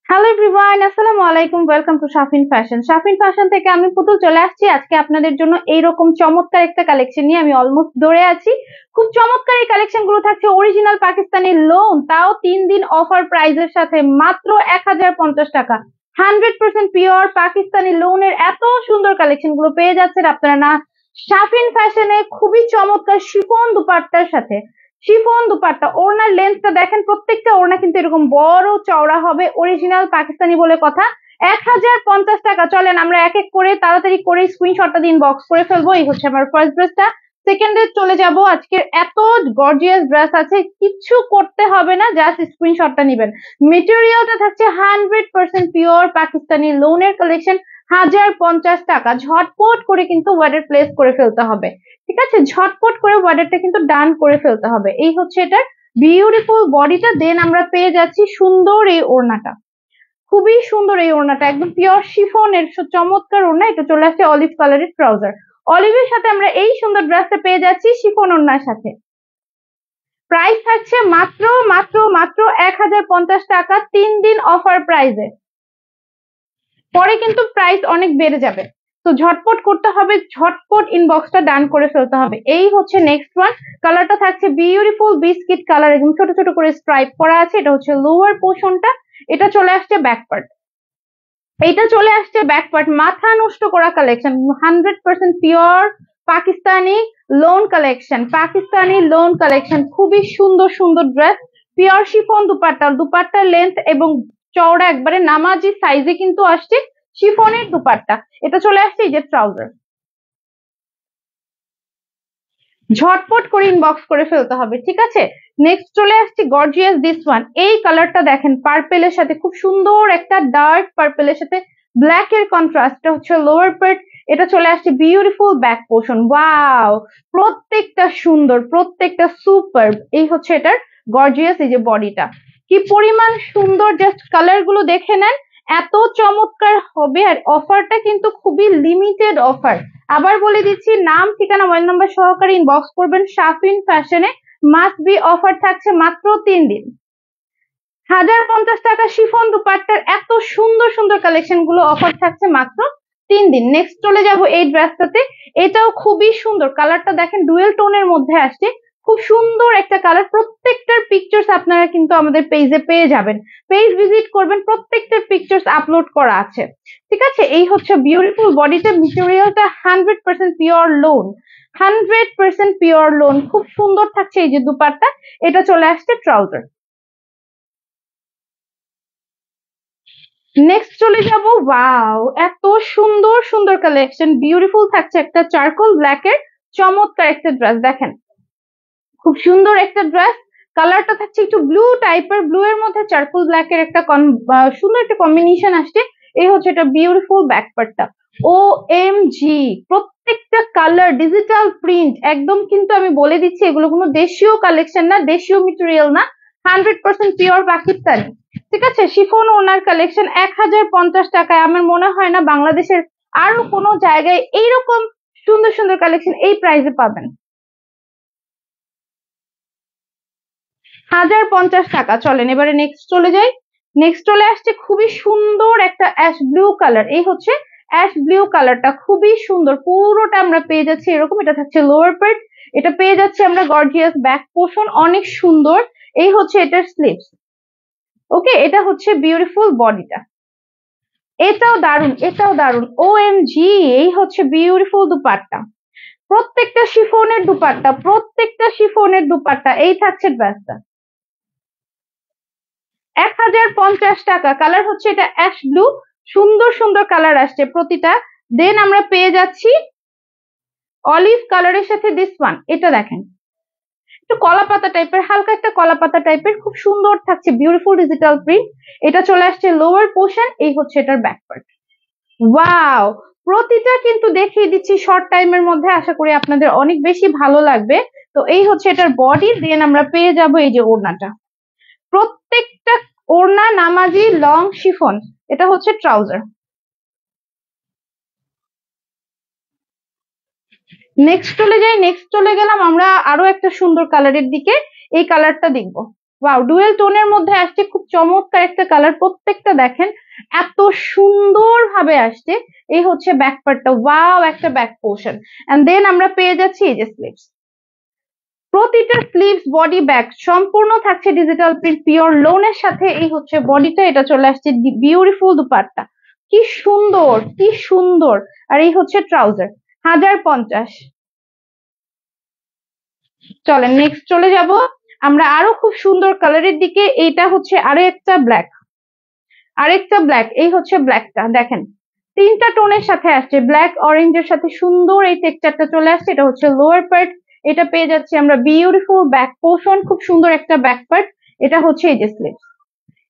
Hello everyone, আসসালামু আলাইকুম। Welcome to Shafin fashion. Shafin fashion থেকে আমি পুতুল চলে আসছি আজকে আপনাদের জন্য এইরকম চমৎকার একটা কালেকশন নিয়ে। আমি অলমোস্ট দৌড়ে আছি। খুব চমৎকার এই কালেকশন গুলো থাকছে অরিজিনাল পাকিস্তানি লোন, তাও 3 দিন অফার প্রাইজের সাথে মাত্র 1050 টাকা। 100% পিওর পাকিস্তানি লোনের এত সুন্দর কালেকশন গুলো পেয়ে যাচ্ছেন আপনারা না শাফিন ফ্যাশনে খুবই চমৎকার শিফন দুপাট্টার সাথে। শিফন দুপাট্টা, ওড়নার লেন্থটা দেখেন, প্রত্যেকটা ওড়না কিন্তু এরকম বড় চওড়া হবে, অরিজিনাল পাকিস্তানি বলে কথা। 1050 টাকা। চলেন আমরা এক এক করে তাড়াতাড়ি করে স্ক্রিনশটটা দিন বক্স করে ফেলবো। এই হচ্ছে আমার ফার্স্ট ড্রেসটা। সেকেন্ডে চলে যাব। আজকের এত গর্জিয়াস ড্রেস আছে, কিচ্ছু করতে হবে না, জাস্ট স্ক্রিনশটটা নিবেন। মেটেরিয়ালটা থাকছে 100% পিওর পাকিস্তানি লোনের কালেকশন। 1050 টাকা। ঝটপট করে কিন্তু ওয়ার্ডার প্লেস করে ফেলতে হবে। ঠিক আছে, ঝটপট করে ওয়ার্ডারটা কিন্তু ডান করে ফেলতে হবে। এই হচ্ছে এটার বিউটিফুল বডিটা। দেন আমরা পেয়ে যাচ্ছি সুন্দর এই ওড়নাটা। খুবই সুন্দর এই ওড়নাটা, একদম পিওর শিফনের চমৎকার ওড়না। এটা চলে আসছে অলিভ কালারের ট্রাউজার। অলিভের সাথে আমরা এই সুন্দর ড্রেসটা পেয়ে যাচ্ছি শিফন ওড়নার সাথে। প্রাইস থাকছে মাত্র মাত্র মাত্র 1050 টাকা, 3 দিন অফার প্রাইজে। পরে কিন্তু প্রাইস অনেক বেড়ে যাবে, তো ঝটপট করতে হবে, ঝটপট ইনবক্সটা ডান করে ফেলতে হবে। এই হচ্ছে নেক্সট ওয়ান। কালারটা থাকছে বিউটিফুল বিস্কিট কালার, একদম ছোট ছোট করে স্ট্রাইপ করা আছে। এটা হচ্ছে লোয়ার পোর্শনটা। এটা চলে আসছে ব্যাক পার্ট। এটা চলে আসছে ব্যাক পার্ট। মাথা নষ্ট করা collection, 100% pure Pakistani lawn collection. Pakistani lawn collection, খুবই সুন্দর সুন্দর ড্রেস। পিওর শিফন দুপাট্টা, দুপাট্টার লেন্থ এবং চওড়া একবারে নামাজি সাইজে কিন্তু আসছে শিফনের দুপাট্টা। এটা চলে আসছে এই যে ট্রাউজার। ঝটপট করে ইনবক্স করে ফেলতে হবে, ঠিক আছে। নেক্সট চলে আসছে গর্জিয়াস দিস ওয়ান। এই কালারটা দেখেন, পার্পেলের সাথে খুব সুন্দর একটা ডার্ক পার্পেলের সাথে ব্ল্যাক এর কন্ট্রাস্ট হচ্ছে লোয়ার পার্ট। এটা চলে আসছে বিউটিফুল ব্যাক পোর্শন। ওয়াও, প্রত্যেকটা সুন্দর, প্রত্যেকটা সুপার। এই হচ্ছে এটার গর্জিয়াস এই যে বডিটা, কি পরিমাণ সুন্দর, জাস্ট কালার গুলো দেখে নেন, এত চমৎকার হবে। আর অফারটা কিন্তু খুবই লিমিটেড অফার। আবার বলে দিচ্ছি, নাম ঠিকানা মোবাইল নাম্বার সহকারে ইনবক্স করবেন শাফিন ফ্যাশনে। মাস্ট বি অফার থাকছে মাত্র 3 দিন। 1050 টাকা শিফন দুপাট্টার এত সুন্দর সুন্দর কালেকশন গুলো অফার থাকছে মাত্র 3 দিন। নেক্সট চলে যাব এই ড্রেসটাতে। এটাও খুবই সুন্দর, কালারটা দেখেন ডুয়েল টোনের মধ্যে আসছে। খুব সুন্দর একটা কালার। প্রত্যেকটার পিকচার্স আপনারা কিন্তু আমাদের পেজে পেয়ে যাবেন। পেজ ভিজিট করবেন, প্রত্যেকটার পিকচার্স আপলোড করা আছে। ঠিক আছে, এই হচ্ছে বিউটিফুল বডিটা। মেটেরিয়ালটা 100% পিওর লোন, 100% পিওর লোন। খুব সুন্দর থাকছে এই যে দুপাট্টা। এটা চলে আসছে ট্রাউজার। নেক্সট চলে যাব। ওয়াও, এত সুন্দর সুন্দর কালেকশন, বিউটিফুল থাকছে একটা চারকোল ব্ল্যাক এর চমৎকার একটা ড্রেস। দেখেন, খুব সুন্দর একটা ড্রেস। কালারটা থাকছে একটু ব্লু টাইপের, ব্লু এর মধ্যে চারকোল ব্ল্যাক এর একটা সুন্দর একটা কম্বিনেশন আসছে। এই হচ্ছে এটা বিউটিফুল ব্যাক পার্টটা। ও এম জি, প্রত্যেকটা কালার ডিজিটাল প্রিন্ট একদম, কিন্তু আমি বলে দিচ্ছি এগুলো কোনো দেশীয় কালেকশন না, দেশীয় মেটেরিয়াল না, 100% পিওর পাকিস্তানি। ঠিক আছে, শিফন ওনার কালেকশন 1050 টাকায়। আমার মনে হয় না বাংলাদেশের আরো কোনো জায়গায় এইরকম সুন্দর সুন্দর কালেকশন এই প্রাইসে পাবেন। 1050 টাকা। চলেন এবারে নেক্সট চলে যাই। নেক্সট চলে আসছে খুবই সুন্দর একটা অ্যাশ ব্লু কালার। এই হচ্ছে অ্যাশ ব্লু কালারটা, খুবই সুন্দর। পুরোটা আমরা পেয়ে যাচ্ছি এরকম। এটা থাকছে লোয়ার পার্ট। এটা পেয়ে যাচ্ছি আমরা গর্জিয়াস ব্যাক পোর্শন, অনেক সুন্দর। এই হচ্ছে এটার স্লিভস। ওকে, এটা হচ্ছে বিউটিফুল বডিটা। এটাও দারুন, এটাও দারুন। ও এম জি, এই হচ্ছে বিউটিফুল দুপাট্টা। প্রত্যেকটা শিফনের দুপাট্টা, প্রত্যেকটা শিফনের দুপাট্টা। এই থাকছে ড্রেসটা। 1050 টাকা। কালার হচ্ছে এটা অ্যাশ ব্লু। সুন্দর সুন্দর কালার আসছে প্রতিটা। দেন আমরা পেয়ে যাচ্ছি অলিভ কালারের সাথে দিস ওয়ান। এটা দেখেন, একটু কলা পাতা টাইপের, হালকা একটা কলা পাতা টাইপের, খুব সুন্দর থাকছে, বিউটিফুল ডিজিটাল প্রিন্ট। এটা চলে আসছে লোয়ার পোর্শন। এই হচ্ছে এটার ব্যাক পার্ট। ওয়াও, প্রতিটা কিন্তু দেখিয়ে দিচ্ছি শর্ট টাইমের মধ্যে, আশা করি আপনাদের অনেক বেশি ভালো লাগবে। তো এই হচ্ছে এটার বডি। দেন আমরা পেয়ে যাব এই যে ওড়নাটা। প্রত্যেকটা ওড়না নামাজি লং শিফন। এটা হচ্ছে ট্রাউজার। নেক্সট চলে যাই। নেক্সট চলে গেলাম আমরা আরো একটা সুন্দর কালারের দিকে। এই কালারটা দেখবো। ওয়াও, ডুয়েল টোনের মধ্যে আসছে, খুব চমৎকার একটা কালার। প্রত্যেকটা দেখেন এত সুন্দর ভাবে আসছে। এই হচ্ছে ব্যাক পার্টটা, ওয়াও একটা ব্যাক পোর্শন। এন্ড দেন আমরা পেয়ে যাচ্ছি এই যে স্লিভস। প্রতিটা স্লিভস বডি ব্যাক সম্পূর্ণ থাকছে ডিজিটাল প্রিন্ট পিওর লোনের সাথে। এই হচ্ছে বডিটা, এটা চলে আসছে বিউটিফুল দুপাট্টা। কি সুন্দর, কি সুন্দর। আর এই হচ্ছে ট্রাউজার, 1050। চলেন নেক্সট চলে যাব আমরা আরো খুব সুন্দর কালারের দিকে। এইটা হচ্ছে আরেকটা ব্ল্যাক, আরেকটা ব্ল্যাক। এই হচ্ছে ব্ল্যাকটা দেখেন, তিনটা টোনের সাথে আসছে, ব্ল্যাক অরেঞ্জের সাথে সুন্দর এই টেক্সচারটা চলে আসছে। এটা হচ্ছে লোয়ার পার্ট, এটা পেয়ে যাচ্ছি আমরা বিউটিফুল ব্যাক পোর্শন, খুব সুন্দর একটা ব্যাক পার্ট। এটা হচ্ছে এই যে স্লিভস,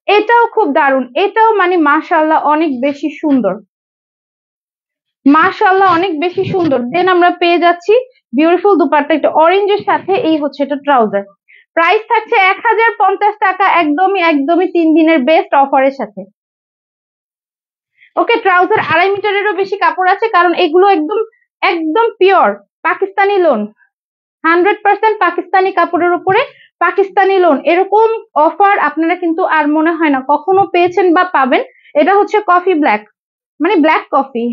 এটাও খুব দারুণ, এটাও মানে মাশাআল্লাহ অনেক বেশি সুন্দর, মাশাআল্লাহ অনেক বেশি সুন্দর। দেন আমরা পেয়ে যাচ্ছি বিউটিফুল দুপাট্টা একটা অরেঞ্জের সাথে। এই হচ্ছে এটা ট্রাউজার। প্রাইস থাকছে 1050 টাকা, একদমই একদমই 3 দিনের বেস্ট অফারের সাথে। ওকে, ট্রাউজার 2.5 মিটারেরও বেশি কাপড় আছে, কারণ এগুলো একদম একদম পিওর পাকিস্তানি লোন, 100% পাকিস্তানি কাপড়ের উপরে পাকিস্তানি লোন। এরকম অফার আপনারা কিন্তু আর মনে হয় না কখনো পেয়েছেন বা পাবেন। এটা হচ্ছে কফি ব্ল্যাক, মানে ব্ল্যাক কফি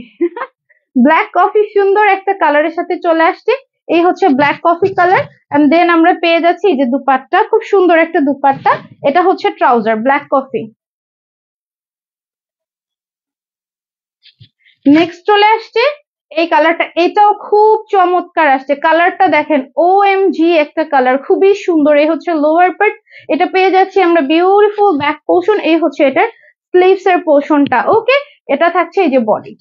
ব্ল্যাক কফি সুন্দর একটা কালারের সাথে চলে আসছে। এই হচ্ছে black coffee colour. And then আমরা পেয়ে যাচ্ছি এই যে দুপাট্টা, খুব সুন্দর একটা দুপাট্টা। এটা হচ্ছে ট্রাউজার ব্ল্যাক কফি। নেক্সট চলে আসছে এই কালারটা, এটাও খুব চমৎকার আসছে। কালারটা দেখেন, OMG একটা কালার, খুবই সুন্দর। এই হচ্ছে লোয়ার পার্ট, এটা পেয়ে যাচ্ছি আমরা বিউটিফুল ব্যাক পোর্শন। এই হচ্ছে এটার স্লিভস এর পোর্শনটা। ওকে, এটা থাকছে এই যে বডি।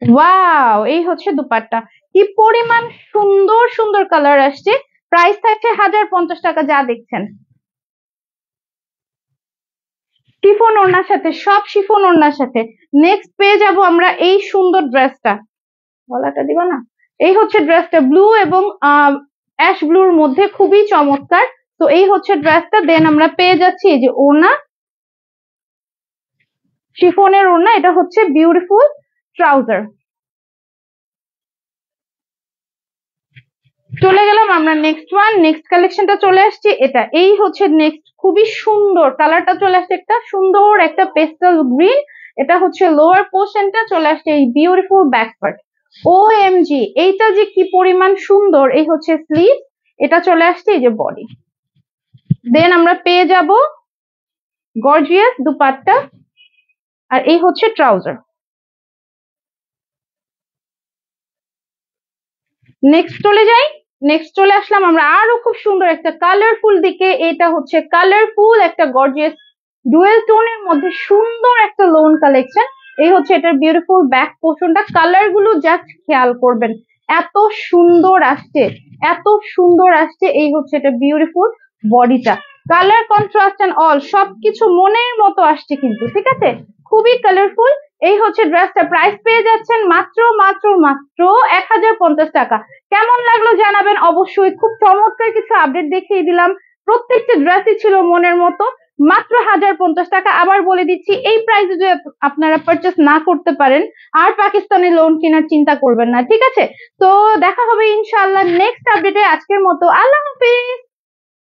ওয়াও, এই হচ্ছে দুপাট্টা। কি পরিমাণ সুন্দর সুন্দর কালার আসছে। প্রাইস থাকছে 1050 টাকা, যা দেখছেন শিফন ওড়নার সাথে, সব শিফন ওড়নার সাথে। নেক্সট পেয়ে যাব আমরা এই সুন্দর ড্রেসটা, গলাটা দিবা না? এই হচ্ছে ড্রেসটা, ব্লু এবং অ্যাশ ব্লুর মধ্যে, খুবই চমৎকার। তো এই হচ্ছে ড্রেসটা। দেন আমরা পেয়ে যাচ্ছি এই যে ওড়না, শিফনের ওড়না। এটা হচ্ছে বিউটিফুল ট্রাউজার। চলে গেলাম আমরা নেক্সট ওয়ান, নেক্সট কালেকশনটা চলে আসছে এটা। এই হচ্ছে নেক্সট, খুবই সুন্দর কালারটা চলে আসছে, একটা সুন্দর একটা পেস্টাল গ্রিন। এটা হচ্ছে লোয়ার পোর্শনটা, চলে আসছে এই বিউটিফুল ব্যাক পার্ট। OMG, এইটা যে কি পরিমাণ সুন্দর। এই হচ্ছে স্লিভ, এটা চলে আসছে এই যে বডি। দেন আমরা পেয়ে যাব গর্জিয়াস দুপাট্টা, আর এই হচ্ছে ট্রাউজার। নেক্সট চলে যাই, নেক্সট চলে আসলাম আমরা আরো খুব সুন্দর একটা কালারফুল দিকে। এটা হচ্ছে কালারফুল একটা গর্জিয়াস ডুয়েল টোনের মধ্যে সুন্দর একটা লোন কালেকশন। এই হচ্ছে এটার বিউটিফুল ব্যাক পোর্শনটা। কালার গুলো জাস্ট খেয়াল করবেন, এত সুন্দর আসছে, এত সুন্দর আসছে। এই হচ্ছে এটা বিউটিফুল বডিটা, কালার কন্ট্রাস্ট এন্ড অল সবকিছু মনের মতো আসছে কিন্তু, ঠিক আছে, খুবই কালারফুল। এই হচ্ছে ড্রেসটা, প্রাইস পেয়ে যাচ্ছেন মাত্র মাত্র মাত্র 1050 টাকা। কেমন লাগলো জানাবেন অবশ্যই। খুব চমৎকার কিছু আপডেট দেখিয়ে দিলাম, প্রত্যেকটা ড্রেসই ছিল মনের মতো। মাত্র 1050 টাকা। আবার বলে দিচ্ছি, এই প্রাইসে যদি আপনারা পারচেস না করতে পারেন আর পাকিস্তানি লোন কেনার চিন্তা করবেন না, ঠিক আছে। তো দেখা হবে ইনশাআল্লাহ নেক্সট আপডেটে। আজকের মতো আল্লাহ হাফিজ।